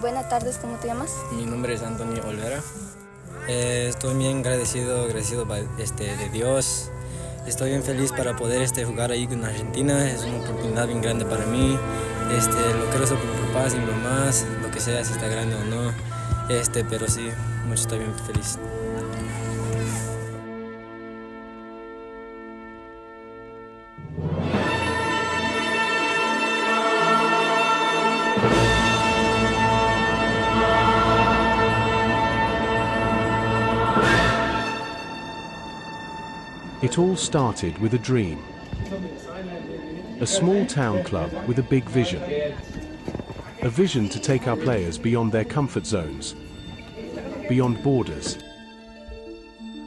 Buenas tardes, ¿cómo te llamas? Mi nombre es Antonio Olvera. Estoy bien agradecido de Dios. Estoy bien feliz para poder jugar ahí con Argentina. Es una oportunidad bien grande para mí. Lo quiero hacer por mi papá y mi mamá, lo que sea, si está grande o no. Pero sí, mucho estoy bien feliz. It all started with a dream. A small town club with a big vision. A vision to take our players beyond their comfort zones, beyond borders,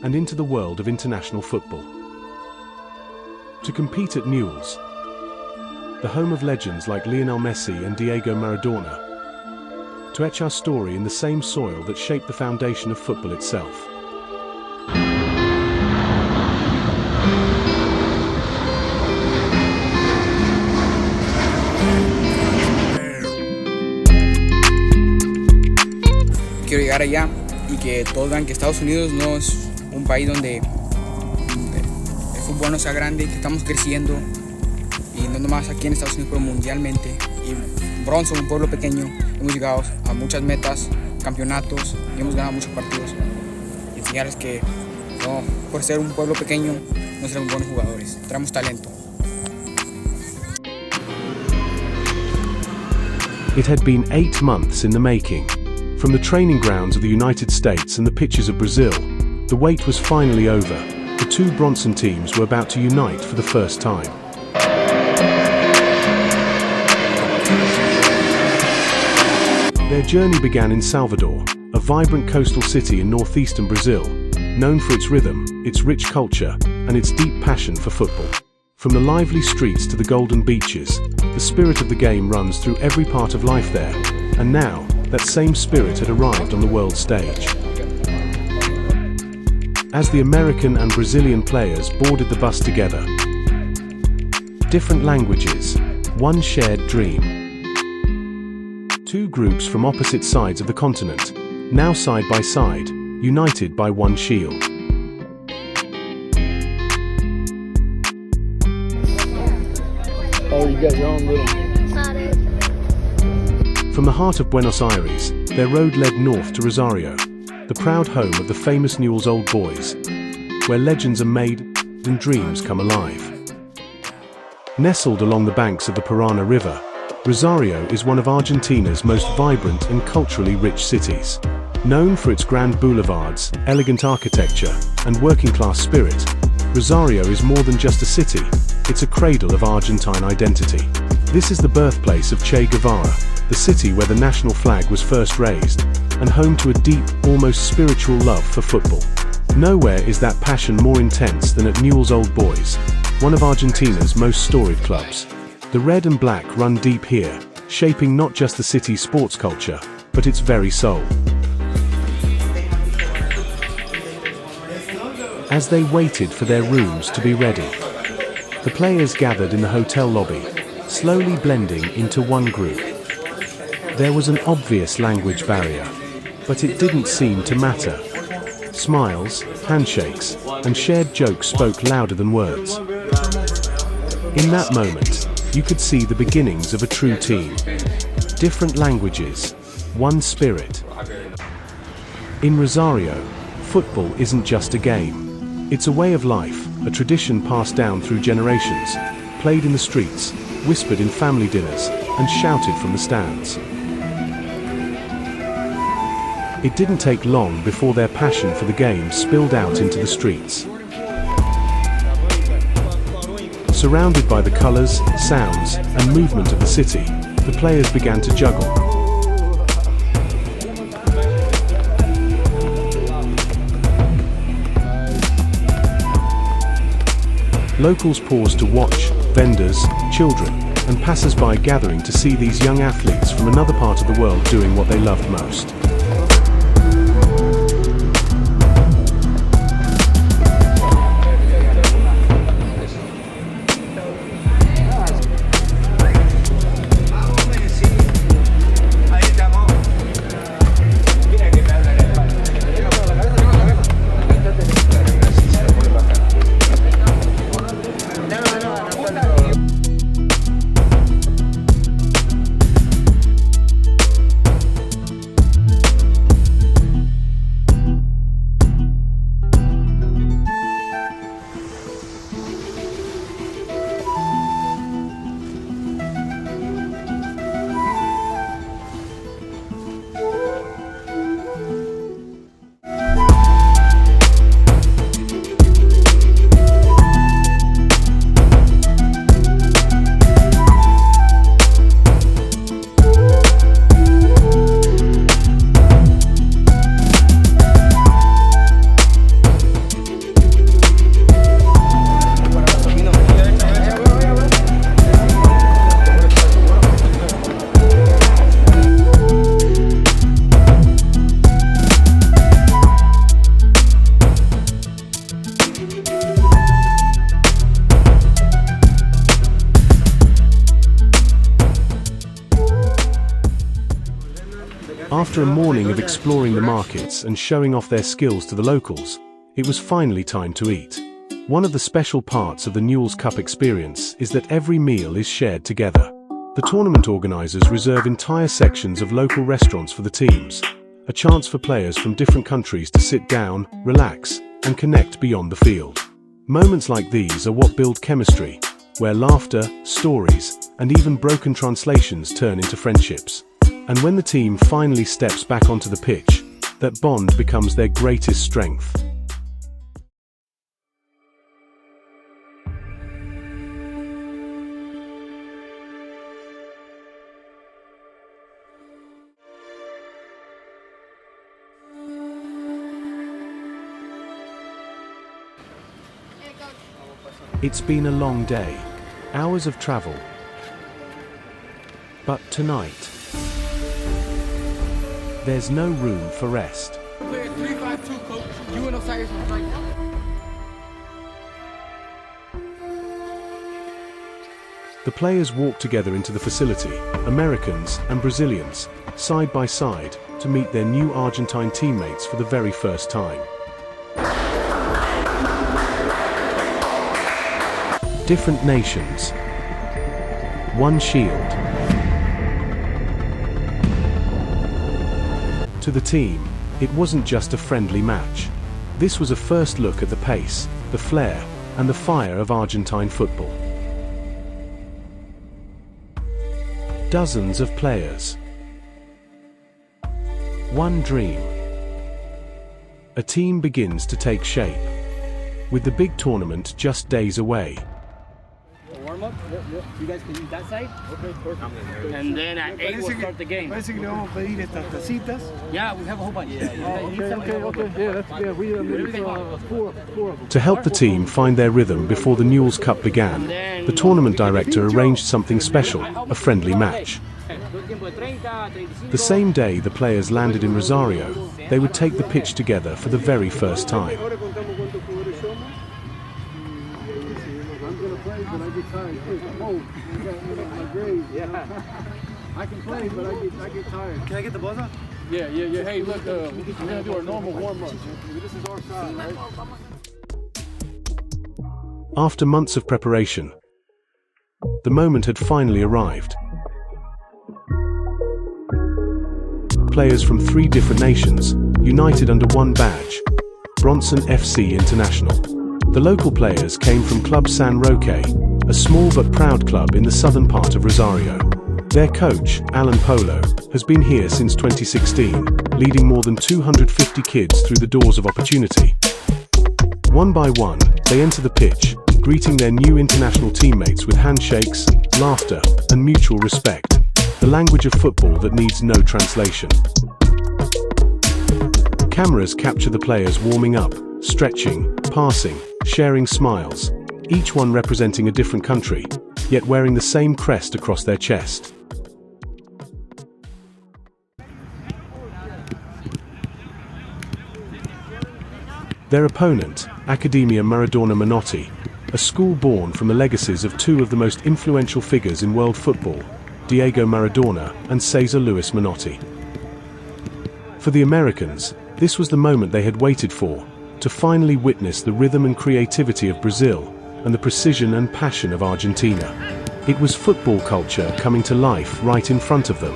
and into the world of international football. To compete at Newells, the home of legends like Lionel Messi and Diego Maradona. To etch our story in the same soil that shaped the foundation of football itself. Quiero llegar allá y que todos vean que Estados Unidos no es un país donde el fútbol no sea grande, que estamos creciendo, y no nomás aquí en Estados Unidos, pero mundialmente. Y Bronson, un pueblo pequeño, hemos llegado a muchas metas, campeonatos, y hemos ganado muchos partidos. Y enseñarles que no, por ser un pueblo pequeño no seremos buenos jugadores, traemos talento. It had been 8 months in the making. From the training grounds of the United States and the pitches of Brazil, the wait was finally over. The two Bronson teams were about to unite for the first time. Their journey began in Salvador, a vibrant coastal city in northeastern Brazil, known for its rhythm, its rich culture, and its deep passion for football. From the lively streets to the golden beaches, the spirit of the game runs through every part of life there, and now, that same spirit had arrived on the world stage. As the American and Brazilian players boarded the bus together, different languages, one shared dream. Two groups from opposite sides of the continent, now side by side, united by one shield. Oh, you got your own little... From the heart of Buenos Aires, their road led north to Rosario, the proud home of the famous Newell's Old Boys, where legends are made and dreams come alive. Nestled along the banks of the Parana River, Rosario is one of Argentina's most vibrant and culturally rich cities. Known for its grand boulevards, elegant architecture, and working-class spirit, Rosario is more than just a city, it's a cradle of Argentine identity. This is the birthplace of Che Guevara, the city where the national flag was first raised, and home to a deep, almost spiritual love for football. Nowhere is that passion more intense than at Newell's Old Boys, one of Argentina's most storied clubs. The red and black run deep here, shaping not just the city's sports culture, but its very soul. As they waited for their rooms to be ready, the players gathered in the hotel lobby, slowly blending into one group. There was an obvious language barrier, but it didn't seem to matter. Smiles, handshakes, and shared jokes spoke louder than words. In that moment, you could see the beginnings of a true team. Different languages, one spirit. In Rosario, football isn't just a game. It's a way of life, a tradition passed down through generations, played in the streets, whispered in family dinners, and shouted from the stands. It didn't take long before their passion for the game spilled out into the streets. Surrounded by the colors, sounds, and movement of the city, the players began to juggle. Locals paused to watch, vendors, children, and passers-by gathering to see these young athletes from another part of the world doing what they loved most. After a morning of exploring the markets and showing off their skills to the locals, it was finally time to eat. One of the special parts of the Newells Cup experience is that every meal is shared together. The tournament organizers reserve entire sections of local restaurants for the teams, a chance for players from different countries to sit down, relax, and connect beyond the field. Moments like these are what build chemistry, where laughter, stories, and even broken translations turn into friendships. And when the team finally steps back onto the pitch, that bond becomes their greatest strength. It's been a long day, hours of travel. But tonight, there's no room for rest. Player 352, coach. Buenos Aires right now. The players walk together into the facility, Americans and Brazilians, side by side, to meet their new Argentine teammates for the very first time. Different nations, one shield. To the team, it wasn't just a friendly match. This was a first look at the pace, the flair, and the fire of Argentine football. Dozens of players. One dream. A team begins to take shape. With the big tournament just days away. Warm up? You guys can use that side? Okay, perfect. And then at 8 we'll start the game. Parece que le vamos a pedir estas tacitas. Yeah, we have a whole bunch. Okay. Yeah, that's we need four of them. To help the team find their rhythm before the Newells Cup began, the tournament director arranged something special, a friendly match. The same day the players landed in Rosario, they would take the pitch together for the very first time. I can play, but I get tired. Can I get the buzzer? Yeah. Hey, look, we're gonna do our normal warm-up. This is our side, right? After months of preparation, the moment had finally arrived. Players from 3 different nations, united under one badge, Bronson FC International. The local players came from Club San Roque, a small but proud club in the southern part of Rosario. Their coach, Alan Polo, has been here since 2016, leading more than 250 kids through the doors of opportunity. One by one, they enter the pitch, greeting their new international teammates with handshakes, laughter, and mutual respect, the language of football that needs no translation. Cameras capture the players warming up, stretching, passing, sharing smiles, each one representing a different country, yet wearing the same crest across their chest. Their opponent, Academia Maradona Menotti, a school born from the legacies of 2 of the most influential figures in world football, Diego Maradona and Cesar Luis Menotti. For the Americans, this was the moment they had waited for, to finally witness the rhythm and creativity of Brazil and the precision and passion of Argentina. It was football culture coming to life right in front of them.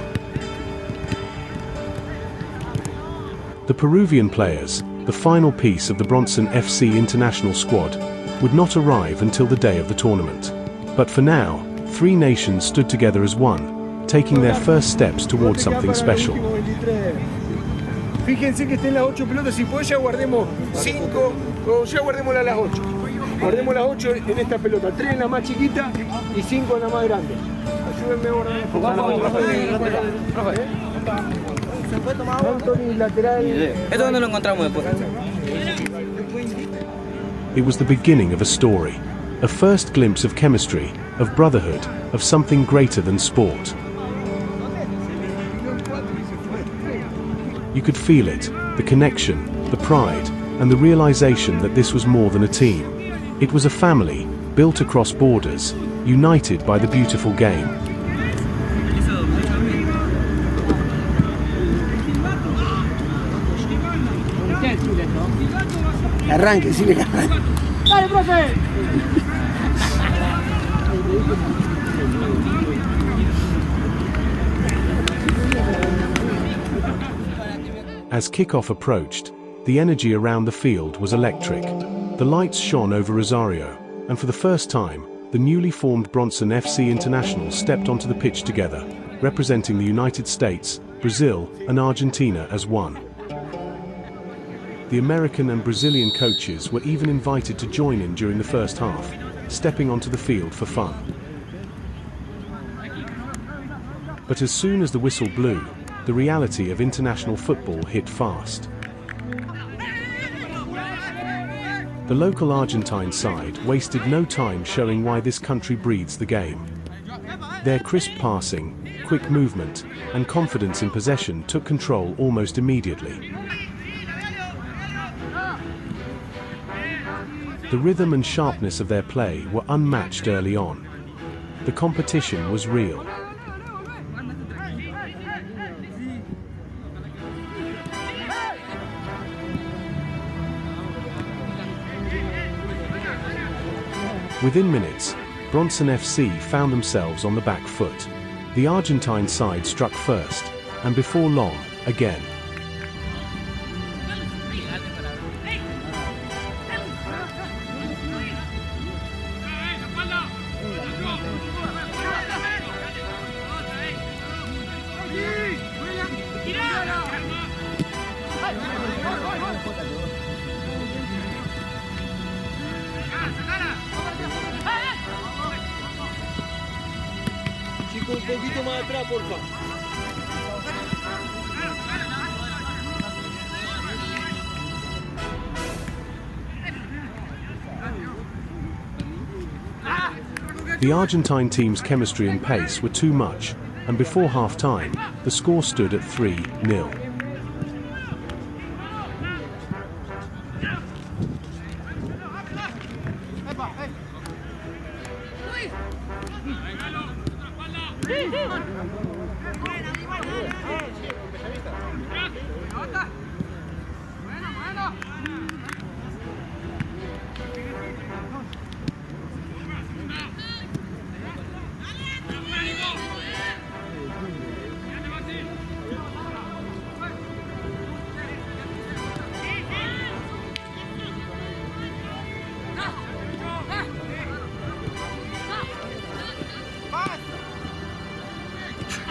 The Peruvian players, the final piece of the Bronson FC international squad, would not arrive until the day of the tournament. But for now, 3 nations stood together as one, taking their first steps towards something special. Fíjense que estén las 8 pelotas, si puede ya guardemos 5 o ya guardémoslas las 8. Guardemos las 8 en esta pelota, 3 en la más chiquita y 5 en la más grande. Ayúdenme a guardar. Anthony, lateral. ¿Esto dónde lo encontramos después? It was the beginning of a story, a first glimpse of chemistry, of brotherhood, of something greater than sport. You could feel it, the connection, the pride, and the realization that this was more than a team. It was a family, built across borders, united by the beautiful game. Arranque, sí, que arranque. ¡Dale, profe! As kickoff approached, the energy around the field was electric. The lights shone over Rosario, and for the first time, the newly formed Bronson FC Internationals stepped onto the pitch together, representing the United States, Brazil, and Argentina as one. The American and Brazilian coaches were even invited to join in during the first half, stepping onto the field for fun. But as soon as the whistle blew, the reality of international football hit fast. The local Argentine side wasted no time showing why this country breeds the game. Their crisp passing, quick movement, and confidence in possession took control almost immediately. The rhythm and sharpness of their play were unmatched early on. The competition was real. Within minutes, Bronson FC found themselves on the back foot. The Argentine side struck first, and before long, again. Chico, un poquito más atrás, porfa. The Argentine team's chemistry and pace were too much, and before half-time, the score stood at 3-0.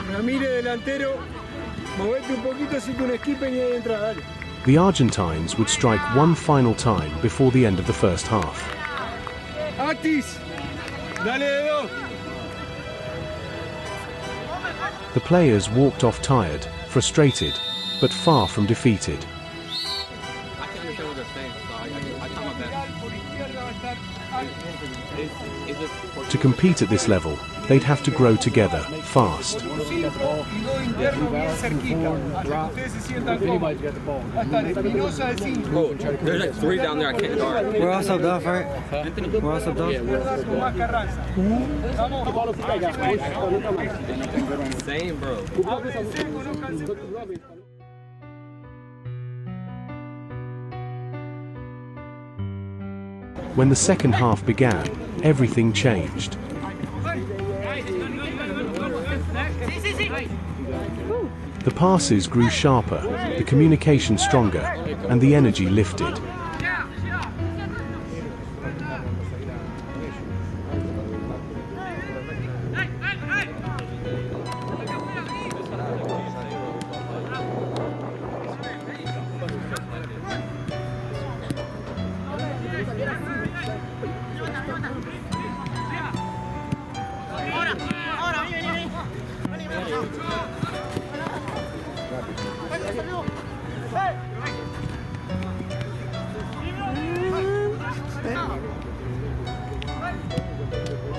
Ramírez delantero, movete un poquito, así que un skippen y ahí entra, dale. The Argentines would strike one final time before the end of the first half. Atis, dale de dos. The players walked off tired, frustrated, but far from defeated. I can understand what they're saying, so I try my best. To compete at this level, they'd have to grow together, fast. Bro, there's like 3 down there I can't guard. We're all subbed off, right? We're all subbed off? Same, bro. When the second half began, everything changed. The passes grew sharper, the communication stronger, and the energy lifted.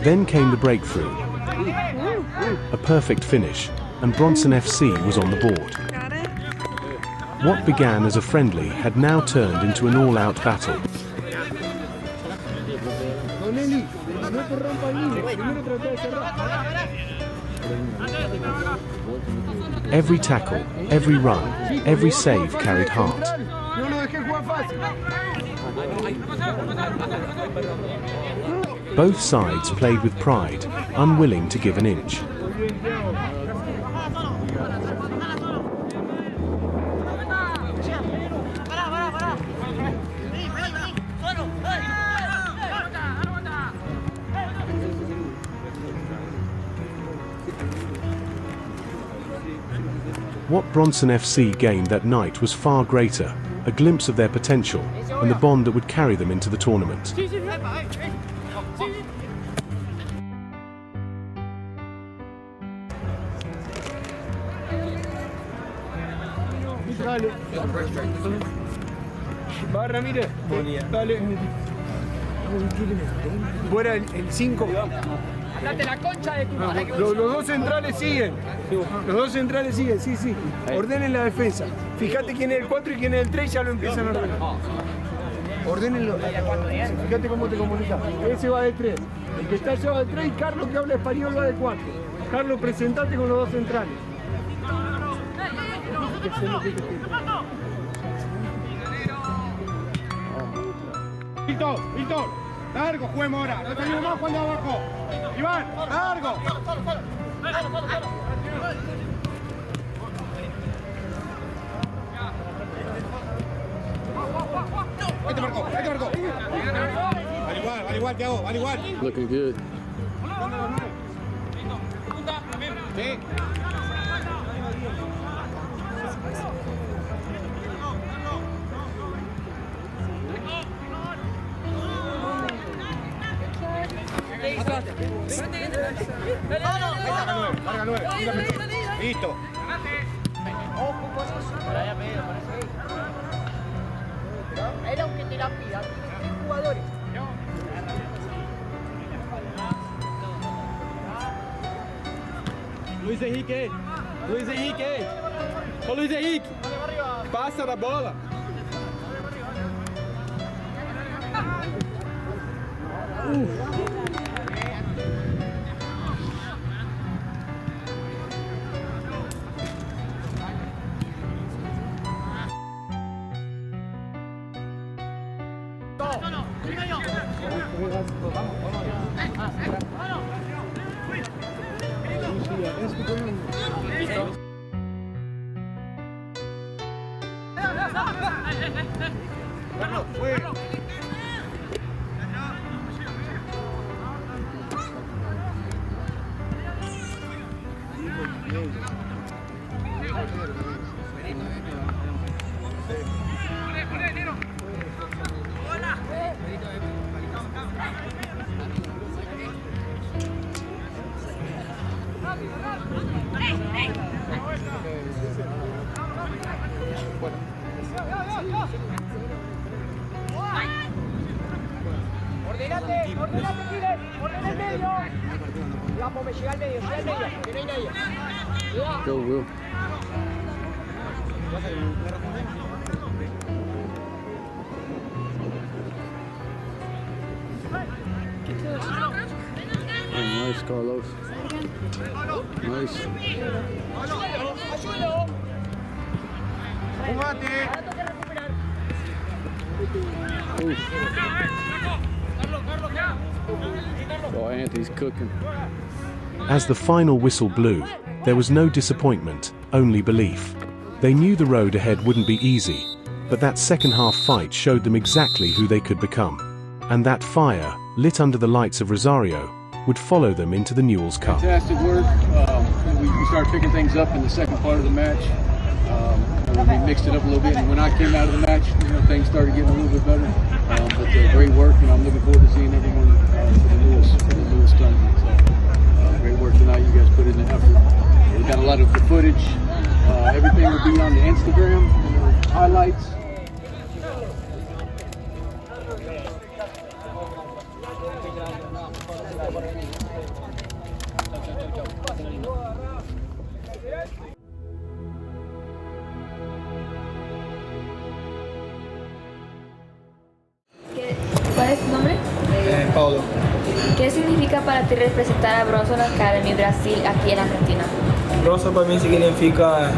Then came the breakthrough. A perfect finish, and Bronson FC was on the board. What began as a friendly had now turned into an all-out battle. Every tackle, every run, every save carried heart. más fácil. Both sides played with pride, unwilling to give an inch. What Bronson FC gained that night was far greater, a glimpse of their potential, and the bond that would carry them into the tournament. Dale. Va Ramírez. Dale. Fuera el 5. Date la concha de tu madre. Los dos centrales siguen. Los dos centrales siguen, sí, sí. Ordenen la defensa. Fíjate quién es el 4 y quién es el 3 y ya lo empiezan a ordenar. Ordenenlo. Fíjate cómo te comunicas. Ese va de 3. El que está allá va de 3 y Carlos, que habla español, va de 4. Carlos, presentate con los dos centrales. Víctor, largo, juguemos ahora. No tenemos más cuando abajo. Iván, largo. Vete, Marco. Vale igual, Thiago, vale igual. Looking good. Sí. Larga 9. Listo. Era un que te la pida, jugadores. Luiz Henrique. Ô Luiz Henrique. Passa da bola. Ordenate, Giles, ordena el medio. Vamos, me llega al medio, que no hay nadie. Go, Will. Oh, nice, Carlos. Nice. Oh, Anthony's cooking. As the final whistle blew, there was no disappointment, only belief. They knew the road ahead wouldn't be easy, but that second half fight showed them exactly who they could become. And that fire, lit under the lights of Rosario, would follow them into the Newells Cup. Fantastic work. We started picking things up in the second part of the match. We mixed it up a little bit, and when I came out of the match, things started getting a little bit better. But great work, and I'm looking forward to seeing everyone for the Newells tournament. So, great work tonight. You guys put in the effort. We got a lot of the footage. Everything will be on the Instagram highlights. ¿Cuál es tu nombre? Paulo. ¿Qué significa para ti representar a Bronson Academy Brasil aquí en Argentina? Bronson para mim significa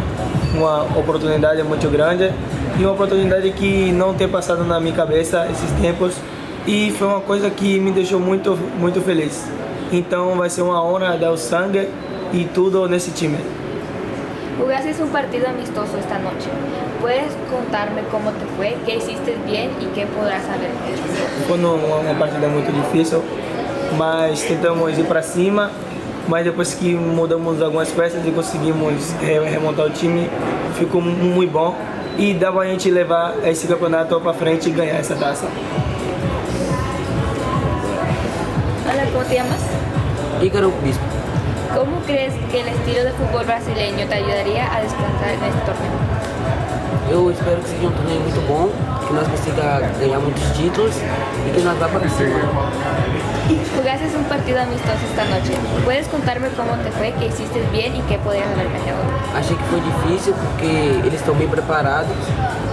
uma oportunidade muito grande e uma oportunidade que não tem passado na minha cabeça esses tempos, e foi uma coisa que me deixou muito feliz. Então vai ser uma honra dar o sangue y todo nesse time. Jugaste un partido amistoso esta noche. ¿Puedes contarme cómo te fue, qué hiciste bien y qué podrás haber hecho? Foi uma partida muito difícil, mas tentamos ir para cima, mas depois que mudamos algumas peças e conseguimos remontar o time, ficou muito bom e dá pra gente levar esse campeonato para frente e ganhar essa taça. Hola, ¿cómo te llamas? Ícaro Bispo. ¿Cómo crees que el estilo de fútbol brasileño te ayudaría a descansar en este torneo? Eu espero que seja um torneio muito bom, que nós consigamos ganhar muitos títulos e que nós vá para cima. Jugaste un partido amistoso esta noche. ¿Puedes contarme cómo te fue, qué hiciste bien y qué podrías haber mejorado? Achei que foi difícil porque eles estão bem preparados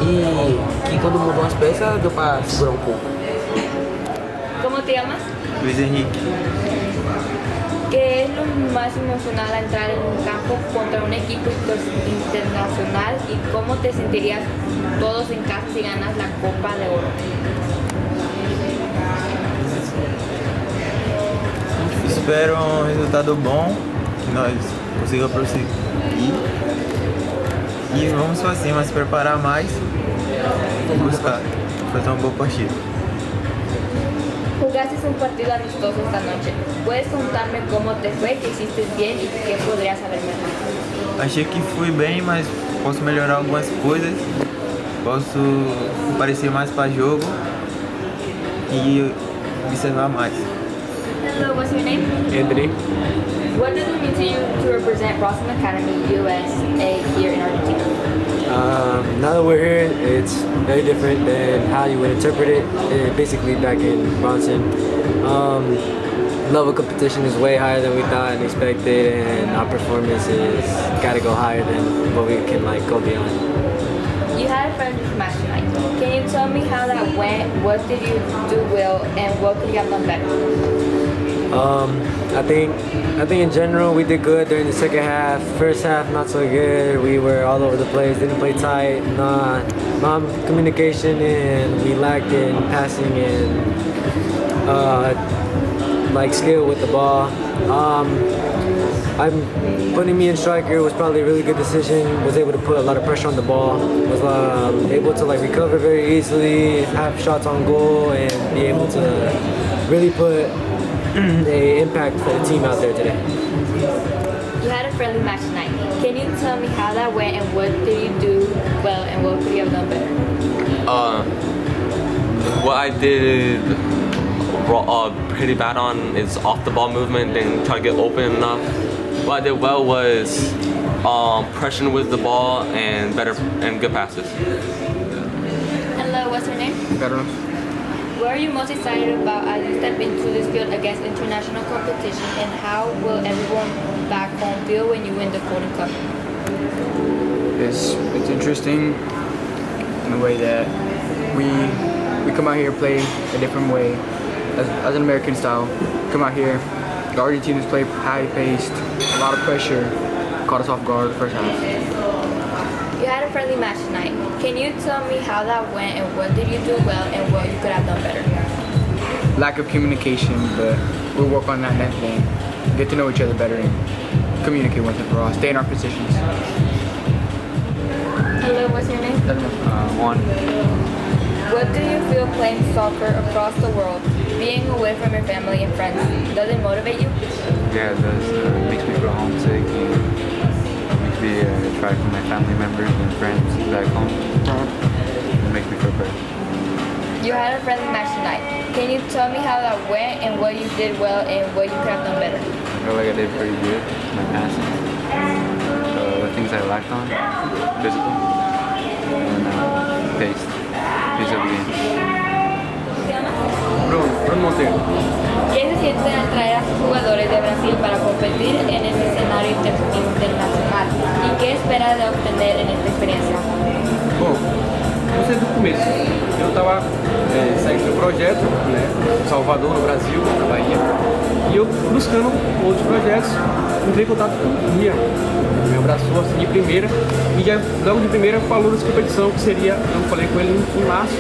e que quando mudou as peças deu para segurar um pouco. ¿Cómo te llamas? Luis Henrique. ¿Qué es lo más emocional a entrar en un campo contra un equipo internacional y cómo te sentirías todos en casa si ganas la Copa de Oro? Espero um resultado bom, que nós consigamos prosseguir e vamos para cima, se preparar mais e buscar fazer uma boa partida. Jugaste un partido amistoso esta noche. ¿Puedes contarme cómo te fue, qué hiciste bien y qué podrías haber mejorado? Achei que fui bem, mas posso melhorar algumas coisas. Posso aparecer mais para jogo e observar mais. Hello, what's your name? Anthony. What does it mean to you to represent Bronson Academy USA here in Argentina? Now that we're here, it's very different than how you would interpret it. Basically, back in Bronson, level of competition is way higher than we thought and expected, and our performance is gotta go higher than what we can go beyond. You had a friendly match tonight. Can you tell me how that went? What did you do well, and what could you have done better? I think in general we did good during the second half. First half not so good. We were all over the place, didn't play tight, non-communication, and we lacked in passing and skill with the ball. I'm putting me in striker was probably a really good decision. Was able to put a lot of pressure on the ball. Was able to recover very easily, have shots on goal, and be able to really put a impact for the team out there today. You had a friendly match tonight. Can you tell me how that went and what did you do well and what could you have done better? What I did pretty bad on is off the ball movement, didn't try to get open enough. What I did well was pressure with the ball and good passes. Hello, what's your name? Carlos. What are you most excited about as you step into this field against international competition, and how will everyone back home feel when you win the Golden Cup? It's interesting in a way that we come out here play a different way as an American style. Come out here, the Argentinians play high-paced, a lot of pressure, caught us off guard first half. You had a friendly match tonight. Can you tell me how that went and what did you do well and what you could have done better? Lack of communication, but we'll work on that next game. Get to know each other better and communicate once and for all. Stay in our positions. Hello, what's your name? Juan. What do you feel playing soccer across the world, being away from your family and friends? Does it motivate you? Yeah, it does. It makes me feel homesick. Makes me try for my family members and friends back home. It makes me feel better. You had a friendly match tonight. Can you tell me how that went and what you did well and what you could have done better? I feel like I did pretty good. My passing, the things I lacked on, physical, and pace of the game. Bruno Montero. ¿Qué se siente al traer a sus jugadores de Brasil para competir en este escenario internacional? ¿Y qué espera de obtener en esta experiencia? Bom, não sei do começo. Eu estava saindo do projeto, né? Salvador, no Brasil, na Bahia. E eu, buscando outros projetos, entrei em contato com o Ria. Me abraçou assim de primeira e já logo de primeira falou dessa competição que seria, eu falei com ele em março,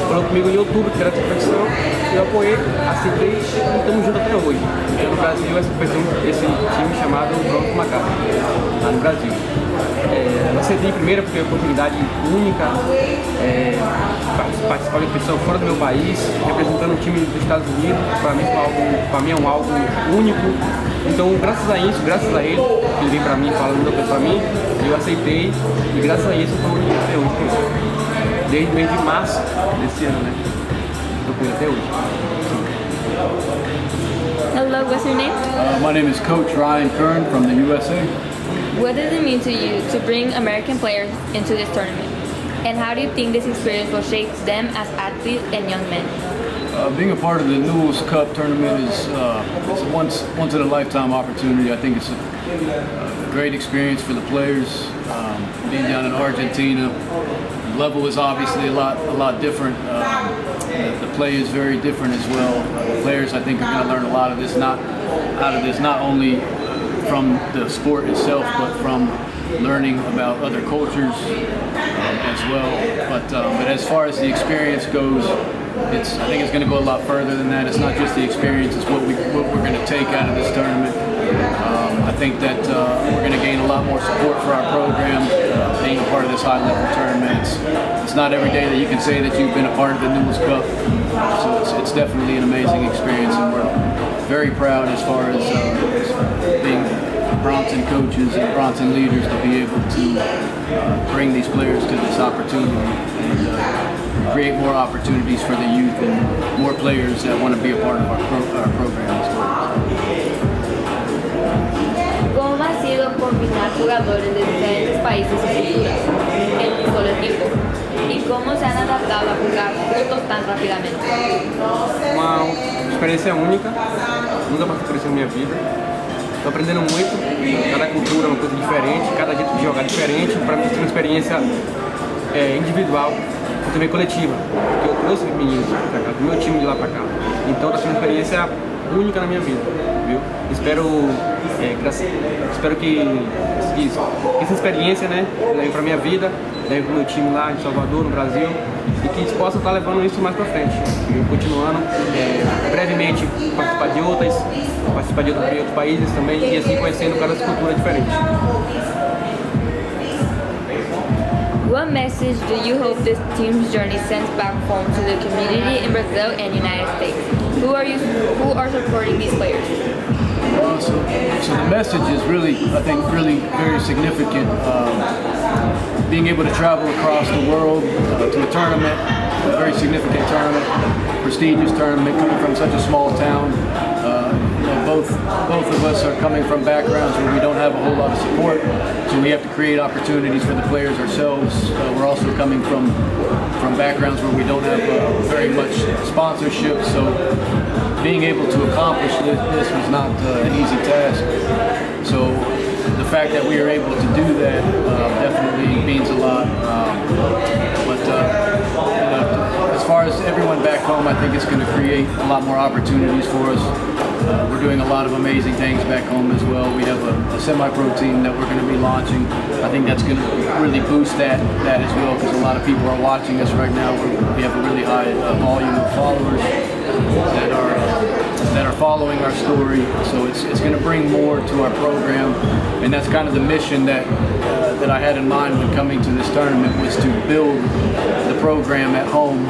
falou comigo em outubro que era essa competição, eu apoiei, aceitei e estamos juntos até hoje. No Brasil, essa competição, esse time chamado Bronson lá no Brasil. Eu aceitei primeiro porque é uma oportunidade única, participar de uma competição fora do meu país, representando um time dos Estados Unidos, para mim é algo único. Então, graças a isso, graças a ele, ele veio para mim falando muita coisa para mim, eu aceitei e graças a isso eu estou aqui até hoje. Desde o mês de março desse ano, né? Estou com ele até hoje. Hello, what's your name? My name is Coach Ryan Kern from the USA. What does it mean to you to bring American players into this tournament? And how do you think this experience will shape them as athletes and young men? Being a part of the Newells Cup tournament is it's a once in a lifetime opportunity. I think it's a great experience for the players. Being down in Argentina, the level is obviously a lot different. The play is very different as well. The players, I think, are going to learn a lot of this, not only from the sport itself, but from learning about other cultures as well. But as far as the experience goes, I think it's going to go a lot further than that. It's not just the experience; it's what we're going to take out of this tournament. I think that we're going to gain a lot more support for our program, being a part of this high-level tournament. It's not every day that you can say that you've been a part of the Newells Cup, so it's definitely an amazing experience, and we're very proud as far as being Bronson coaches and Bronson leaders to be able to bring these players to this opportunity and create more opportunities for the youth and more players that want to be a part of our program as well. ¿Cómo ha sido combinar jugadores de diferentes países y culturas en un solo equipo? ¿Y cómo se han adaptado a jugar juntos tan rápidamente? Uma experiência única, nunca passei por isso na minha vida. Estou aprendendo muito, cada cultura é uma coisa diferente, cada jeito de jogar é diferente. Para mim, é uma experiência individual e também coletiva, porque eu trouxe meninos para cá, do meu time de lá para cá. Então, está sendo uma experiência única na minha vida, viu? Espero que essa experiência, né, leve para minha vida, leve para o meu time lá em Salvador, no Brasil, e que possa estar levando isso mais para frente, viu? Continuando, brevemente participar de outros países também, e assim conhecendo cada cultura diferente. What message do you hope this team's journey sends back home to the community in Brazil and United States? Who are supporting these players? So the message is really, I think, really very significant. Being able to travel across the world to a tournament, a very significant tournament, prestigious tournament, coming from such a small town. Both of us are coming from backgrounds where we don't have a whole lot of support, so we have to create opportunities for the players ourselves. We're also coming from backgrounds where we don't have very much sponsorship, so being able to accomplish this was not an easy task. So the fact that we are able to do that definitely means a lot. As far as everyone back home, I think it's going to create a lot more opportunities for us. We're doing a lot of amazing things back home as well. We have a semi-pro team that we're going to be launching. I think that's going to really boost that as well, because a lot of people are watching us right now. We have a really high volume of followers that are following our story. So it's going to bring more to our program, and that's kind of the mission that I had in mind when coming to this tournament, was to build the program at home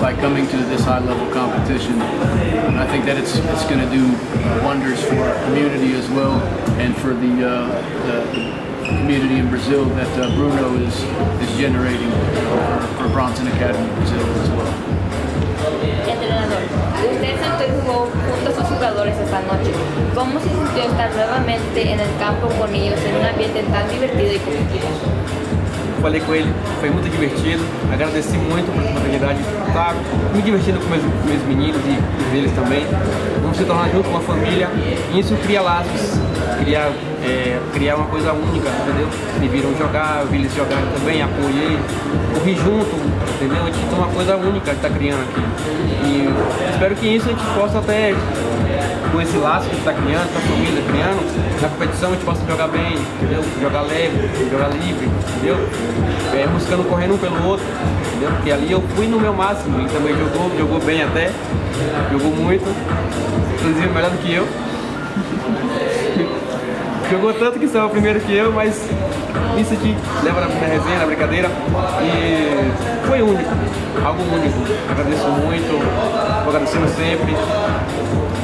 by coming to this high-level competition. And I think that it's going to do wonders for our community as well, and for the community in Brazil that Bruno is generating for Bronson Academy Brazil as well. Entrenador, usted sentó y jugó junto a sus jugadores esta noche. ¿Cómo se sintió estar nuevamente en el campo con ellos en un ambiente tan divertido y competitivo? Falei com ele, foi muito divertido, agradeci muito por essa oportunidade de estar me divertindo com meus meninos e eles também. Vamos se tornar junto com a família, e isso cria laços, criar uma coisa única, entendeu? Me viram jogar, eu vi eles jogarem também, apoiei, corri junto, entendeu? A gente tem uma coisa única que está criando aqui. E espero que isso a gente possa até com esse laço que tu tá criando, com a família criando, na competição a gente possa jogar bem, entendeu? Jogar leve, jogar livre, entendeu? Buscando correr um pelo outro, entendeu? Porque ali eu fui no meu máximo, e também jogou bem até, jogou muito, inclusive melhor do que eu. Jogou tanto que saiu primeiro que eu, mas isso aqui leva na resenha, na brincadeira, e foi único, algo único. Agradeço muito, vou agradecendo sempre,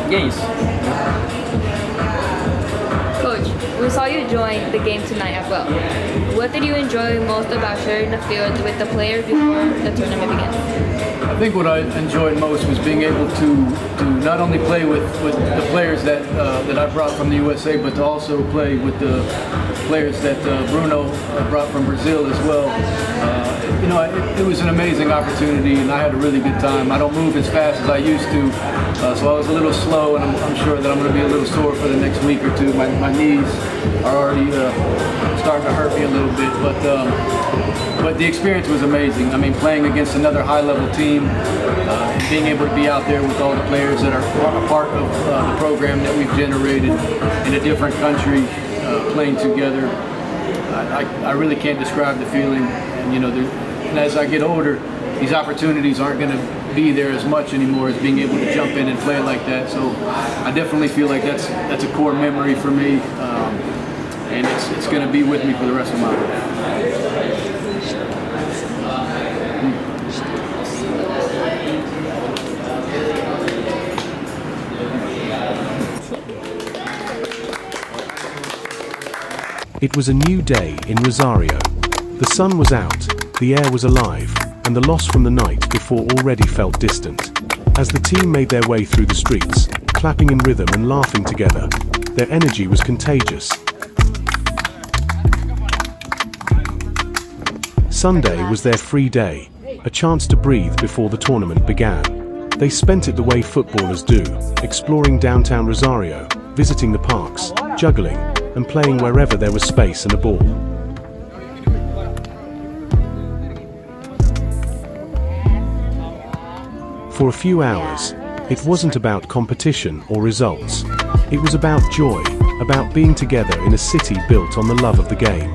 e é isso. Coach, we saw you join the game tonight as well. What did you enjoy most about sharing the field with the players before the tournament began? I think what I enjoyed most was being able to not only play with the players that I brought from the USA, but to also play with the players that Bruno brought from Brazil as well. You know, it was an amazing opportunity, and I had a really good time. I don't move as fast as I used to, so I was a little slow, and I'm sure that I'm going to be a little sore for the next week or two. My knees are already starting to hurt me a little bit, but the experience was amazing. I mean, playing against another high-level team, and being able to be out there with all the players that are a part of the program that we've generated in a different country, playing together. I really can't describe the feeling. And you know, and as I get older, these opportunities aren't going to be there as much anymore as being able to jump in and play like that. So I definitely feel like that's a core memory for me, and it's going to be with me for the rest of my life. It was a new day in Rosario. The sun was out, the air was alive, and the loss from the night before already felt distant. As the team made their way through the streets, clapping in rhythm and laughing together, their energy was contagious. Sunday was their free day, a chance to breathe before the tournament began. They spent it the way footballers do, exploring downtown Rosario, visiting the parks, juggling, and playing wherever there was space and a ball. For a few hours, it wasn't about competition or results. It was about joy, about being together in a city built on the love of the game.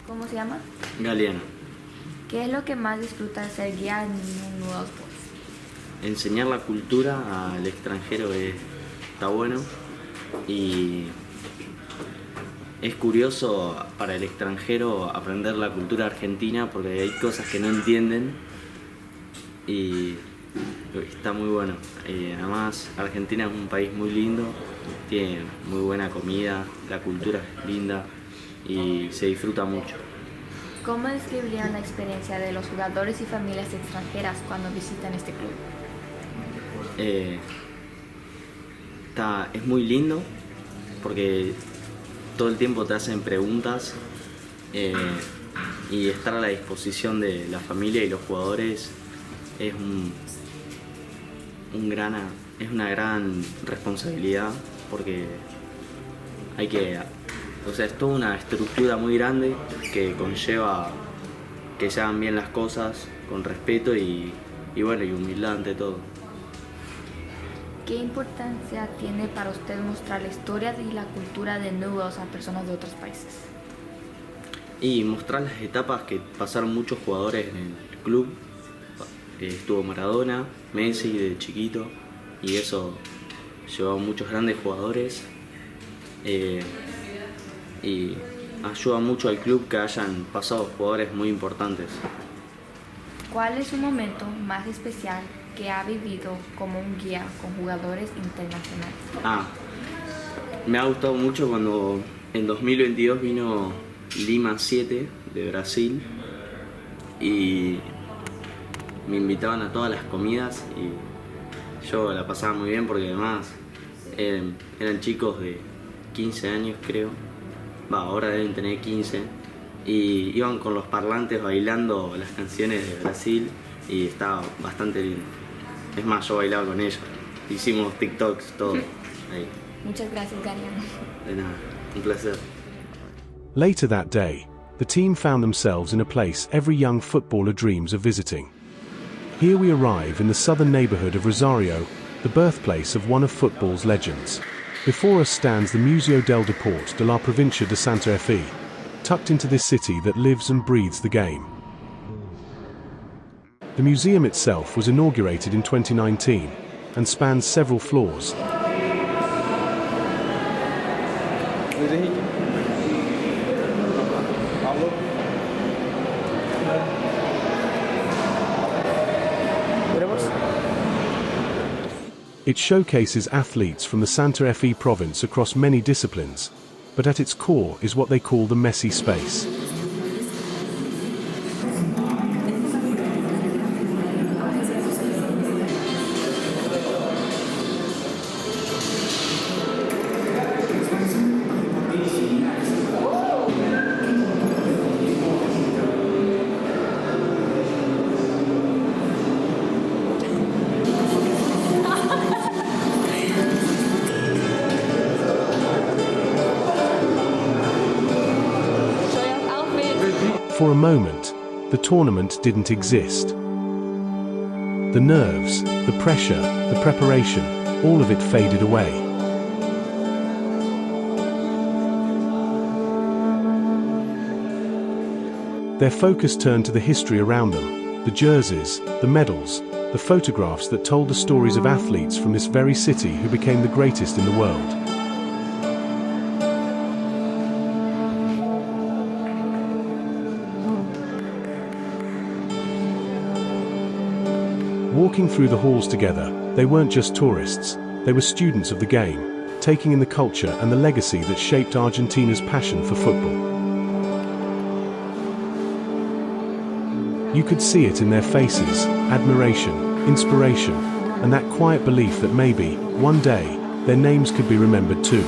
¿Cómo se llama? Galeano. ¿Qué es lo que más disfruta de ser guía en Newells Cup? Enseñar la cultura al extranjero está bueno y es curioso para el extranjero aprender la cultura argentina porque hay cosas que no entienden y está muy bueno. Además, Argentina es un país muy lindo, tiene muy buena comida, la cultura es linda y se disfruta mucho. ¿Cómo describirían la experiencia de los jugadores y familias extranjeras cuando visitan este club? Es muy lindo porque todo el tiempo te hacen preguntas y estar a la disposición de la familia y los jugadores es una gran responsabilidad porque es toda una estructura muy grande que conlleva que se hagan bien las cosas con respeto y humildad ante todo. ¿Qué importancia tiene para usted mostrar la historia y la cultura de Newells a personas de otros países? Y mostrar las etapas que pasaron muchos jugadores en el club. Estuvo Maradona, Messi de chiquito y eso llevó a muchos grandes jugadores. Y ayuda mucho al club que hayan pasado jugadores muy importantes. ¿Cuál es su momento más especial que ha vivido como un guía con jugadores internacionales? Me ha gustado mucho cuando en 2022 vino Lima 7 de Brasil y me invitaban a todas las comidas y yo la pasaba muy bien porque además eran chicos de 15 años creo. Ahora deben tener 15 y iban con los parlantes bailando las canciones de Brasil y está bastante lindo. Es más, yo bailaba con ellos. Hicimos TikToks, todo. Ahí. Muchas gracias, Garian. De nada, un placer. Later that day, the team found themselves in a place every young footballer dreams of visiting. Here we arrive in the southern neighborhood of Rosario, the birthplace of one of football's legends. Before us stands the Museo del Deporte de la Provincia de Santa Fe, tucked into this city that lives and breathes the game. The museum itself was inaugurated in 2019 and spans several floors. It showcases athletes from the Santa Fe province across many disciplines, but at its core is what they call the messy space. For a moment, the tournament didn't exist. The nerves, the pressure, the preparation, all of it faded away. Their focus turned to the history around them, the jerseys, the medals, the photographs that told the stories of athletes from this very city who became the greatest in the world. Walking through the halls together, they weren't just tourists, they were students of the game, taking in the culture and the legacy that shaped Argentina's passion for football. You could see it in their faces, admiration, inspiration, and that quiet belief that maybe, one day, their names could be remembered too.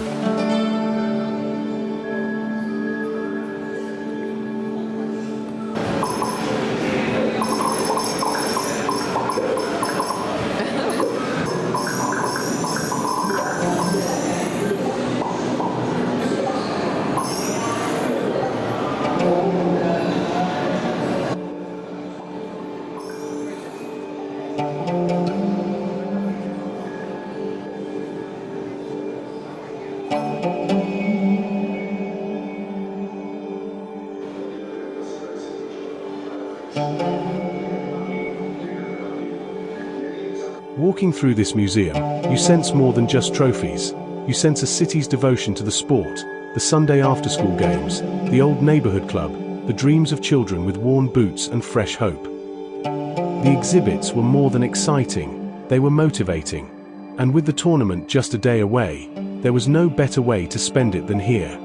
Walking through this museum, you sense more than just trophies. You sense a city's devotion to the sport, the Sunday after-school games, the old neighborhood club, the dreams of children with worn boots and fresh hope. The exhibits were more than exciting, they were motivating. And with the tournament just a day away, there was no better way to spend it than here.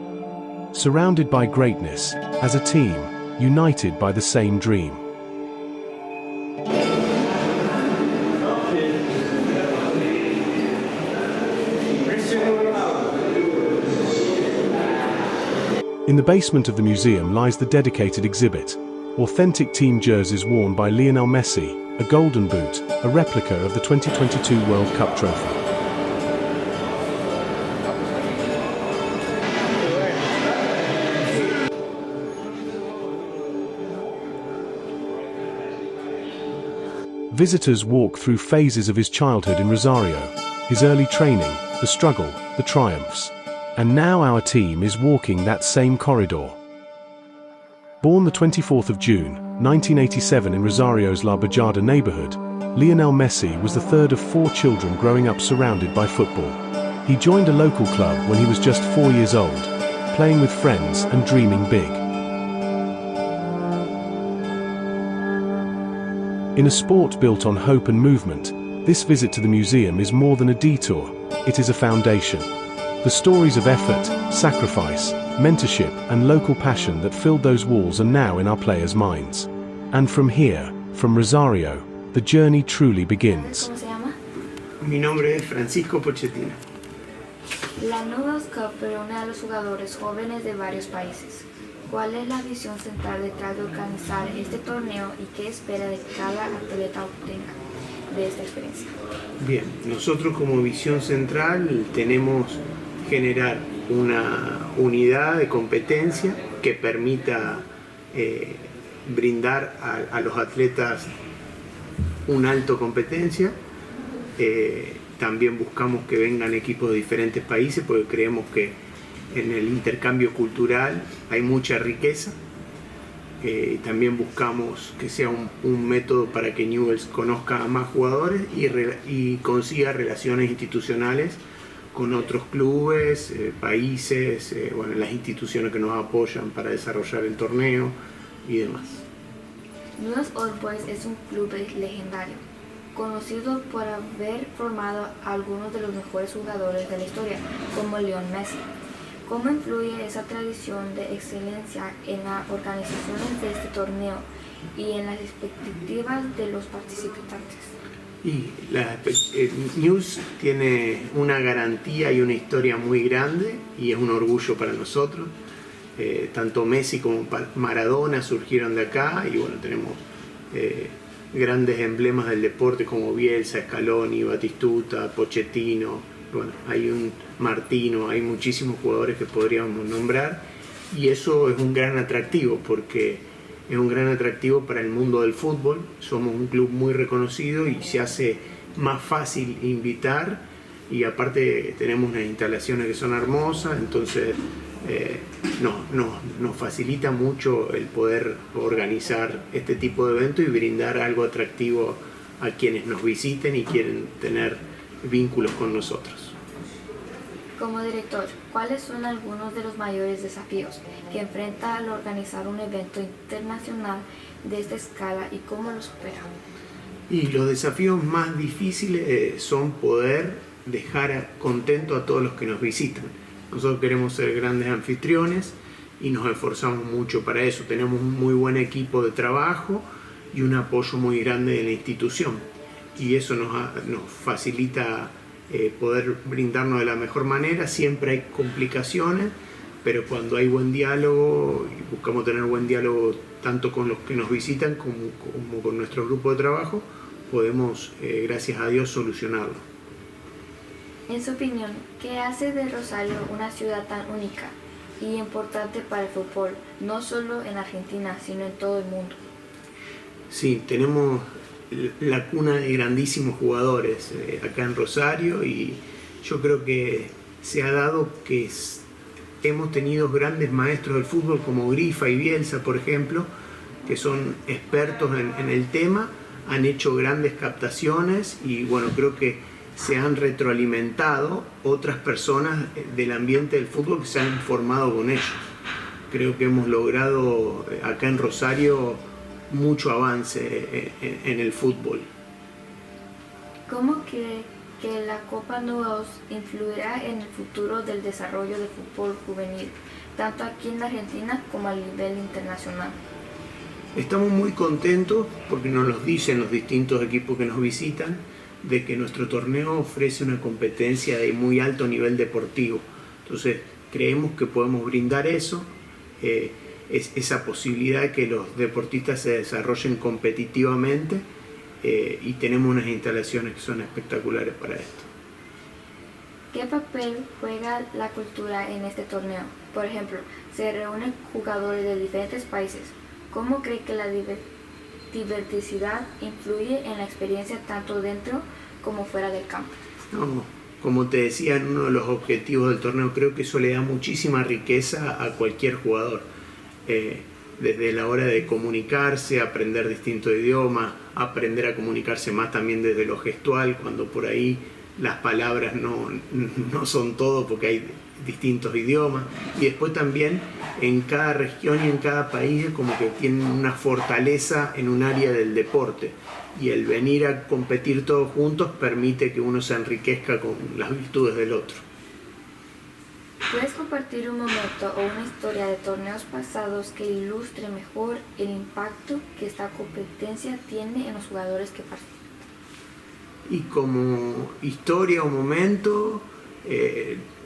Surrounded by greatness, as a team, united by the same dream. In the basement of the museum lies the dedicated exhibit, authentic team jerseys worn by Lionel Messi, a golden boot, a replica of the 2022 World Cup trophy. Visitors walk through phases of his childhood in Rosario, his early training, the struggle, the triumphs. And now our team is walking that same corridor. Born the 24th of June, 1987 in Rosario's La Bajada neighborhood, Lionel Messi was the third of 4 children growing up surrounded by football. He joined a local club when he was just 4 years old, playing with friends and dreaming big. In a sport built on hope and movement, this visit to the museum is more than a detour, it is a foundation. The stories of effort, sacrifice, mentorship, and local passion that filled those walls are now in our players' minds. And from here, from Rosario, the journey truly begins. ¿Cómo se llama? Mi nombre es Francisco Pochettino. La Newells Cup reúne a los jugadores jóvenes de varios países. ¿Cuál es la visión central detrás de organizar este torneo y qué espera de que cada atleta obtenga de esta experiencia? Bien, nosotros como visión central tenemos generar una unidad de competencia que permita brindar a los atletas un alto competencia. También buscamos que vengan equipos de diferentes países porque creemos que en el intercambio cultural hay mucha riqueza. También buscamos que sea un método para que Newells conozca a más jugadores y consiga relaciones institucionales con otros clubes, países, bueno, las instituciones que nos apoyan para desarrollar el torneo y demás. Newell's Old Boys es un club legendario, conocido por haber formado a algunos de los mejores jugadores de la historia, como Lionel Messi. ¿Cómo influye esa tradición de excelencia en la organización de este torneo y en las expectativas de los participantes? Y Newell's tiene una garantía y una historia muy grande y es un orgullo para nosotros. Tanto Messi como Maradona surgieron de acá y bueno, tenemos grandes emblemas del deporte como Bielsa, Scaloni, Batistuta, Pochettino, bueno, hay un Martino, hay muchísimos jugadores que podríamos nombrar y eso es un gran atractivo porque es un gran atractivo para el mundo del fútbol. Somos un club muy reconocido y se hace más fácil invitar y aparte tenemos unas instalaciones que son hermosas, entonces nos facilita mucho el poder organizar este tipo de eventos y brindar algo atractivo a quienes nos visiten y quieren tener vínculos con nosotros. Como director, ¿cuáles son algunos de los mayores desafíos que enfrenta al organizar un evento internacional de esta escala y cómo los supera? Y los desafíos más difíciles son poder dejar contento a todos los que nos visitan. Nosotros queremos ser grandes anfitriones y nos esforzamos mucho para eso. Tenemos un muy buen equipo de trabajo y un apoyo muy grande de la institución. Y eso nos facilita poder brindarnos de la mejor manera. Siempre hay complicaciones, pero cuando hay buen diálogo, y buscamos tener buen diálogo tanto con los que nos visitan como con nuestro grupo de trabajo, podemos, gracias a Dios, solucionarlo. En su opinión, ¿qué hace de Rosario una ciudad tan única y importante para el fútbol, no solo en Argentina, sino en todo el mundo? Sí, tenemos la cuna de grandísimos jugadores acá en Rosario y yo creo que se ha dado que hemos tenido grandes maestros del fútbol como Grifa y Bielsa, por ejemplo, que son expertos en el tema, han hecho grandes captaciones y bueno, creo que se han retroalimentado otras personas del ambiente del fútbol que se han formado con ellos. Creo que hemos logrado acá en Rosario mucho avance en el fútbol. ¿Cómo cree que la Copa Newells influirá en el futuro del desarrollo del fútbol juvenil, tanto aquí en la Argentina como a nivel internacional? Estamos muy contentos porque nos lo dicen los distintos equipos que nos visitan, de que nuestro torneo ofrece una competencia de muy alto nivel deportivo. Entonces creemos que podemos brindar eso, esa posibilidad de que los deportistas se desarrollen competitivamente y tenemos unas instalaciones que son espectaculares para esto. ¿Qué papel juega la cultura en este torneo? Por ejemplo, se reúnen jugadores de diferentes países. ¿Cómo cree que la diversidad influye en la experiencia tanto dentro como fuera del campo? No, como te decía, en uno de los objetivos del torneo, creo que eso le da muchísima riqueza a cualquier jugador. Desde la hora de comunicarse, aprender distintos idiomas, aprender a comunicarse más también desde lo gestual, cuando por ahí las palabras no son todo porque hay distintos idiomas. Y después también en cada región y en cada país como que tienen una fortaleza en un área del deporte. Y el venir a competir todos juntos permite que uno se enriquezca con las virtudes del otro. ¿Puedes compartir un momento o una historia de torneos pasados que ilustre mejor el impacto que esta competencia tiene en los jugadores que participan? Y como historia o momento,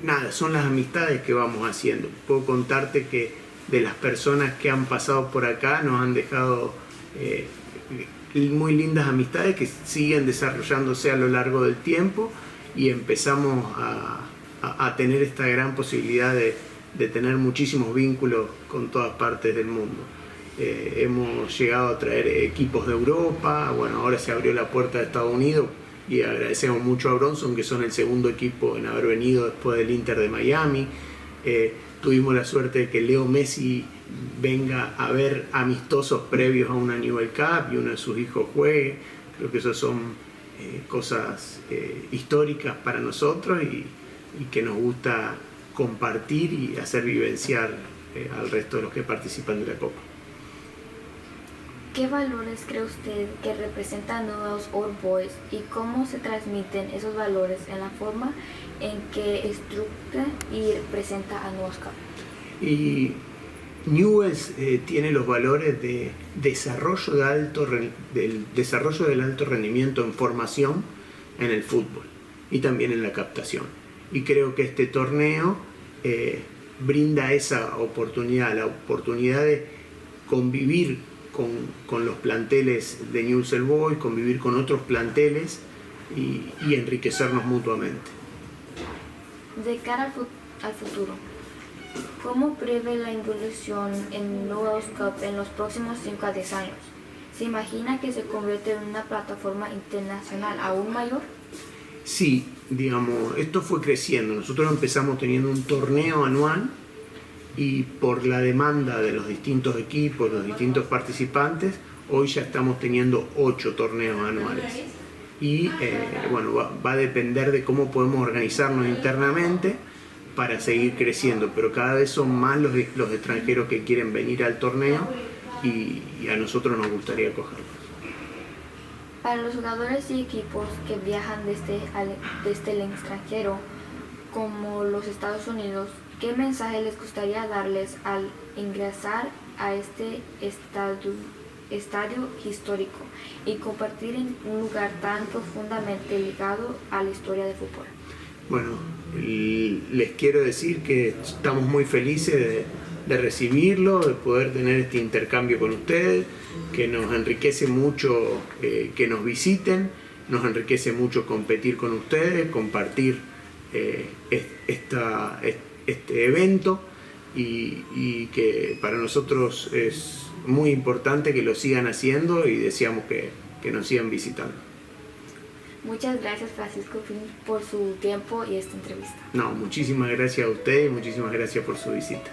nada, son las amistades que vamos haciendo. Puedo contarte que de las personas que han pasado por acá nos han dejado muy lindas amistades que siguen desarrollándose a lo largo del tiempo, y empezamos a tener esta gran posibilidad de tener muchísimos vínculos con todas partes del mundo. Hemos llegado a traer equipos de Europa, bueno, ahora se abrió la puerta de Estados Unidos y agradecemos mucho a Bronson, que son el segundo equipo en haber venido después del Inter de Miami. Tuvimos la suerte de que Leo Messi venga a ver amistosos previos a una Newells Cup y uno de sus hijos juegue. Creo que eso son cosas históricas para nosotros y que nos gusta compartir y hacer vivenciar al resto de los que participan de la Copa. ¿Qué valores cree usted que representan Newell's Old Boys y cómo se transmiten esos valores en la forma en que estructura y presenta a Newell's Cup? Y Newells tiene los valores de desarrollo del alto rendimiento en formación en el fútbol y también en la captación. Y creo que este torneo brinda esa oportunidad, la oportunidad de convivir con los planteles de Newell's Old Boys, convivir con otros planteles y enriquecernos mutuamente. De cara al futuro, ¿cómo prevé la involución en Newells Cup en los próximos 5 a 10 años? ¿Se imagina que se convierte en una plataforma internacional aún mayor? Sí, digamos, esto fue creciendo. Nosotros empezamos teniendo un torneo anual y por la demanda de los distintos equipos, los distintos participantes, hoy ya estamos teniendo 8 torneos anuales. Y bueno, va a depender de cómo podemos organizarnos internamente para seguir creciendo, pero cada vez son más los extranjeros que quieren venir al torneo y a nosotros nos gustaría acogerlos. Para los jugadores y equipos que viajan desde el extranjero, como los Estados Unidos, ¿qué mensaje les gustaría darles al ingresar a este estadio histórico y compartir en un lugar tan profundamente ligado a la historia del fútbol? Bueno, les quiero decir que estamos muy felices de recibirlo, de poder tener este intercambio con ustedes, que nos enriquece mucho que nos visiten, nos enriquece mucho competir con ustedes, compartir este evento y que para nosotros es muy importante que lo sigan haciendo y deseamos que nos sigan visitando. Muchas gracias, Francisco, por su tiempo y esta entrevista. No, muchísimas gracias a ustedes y muchísimas gracias por su visita.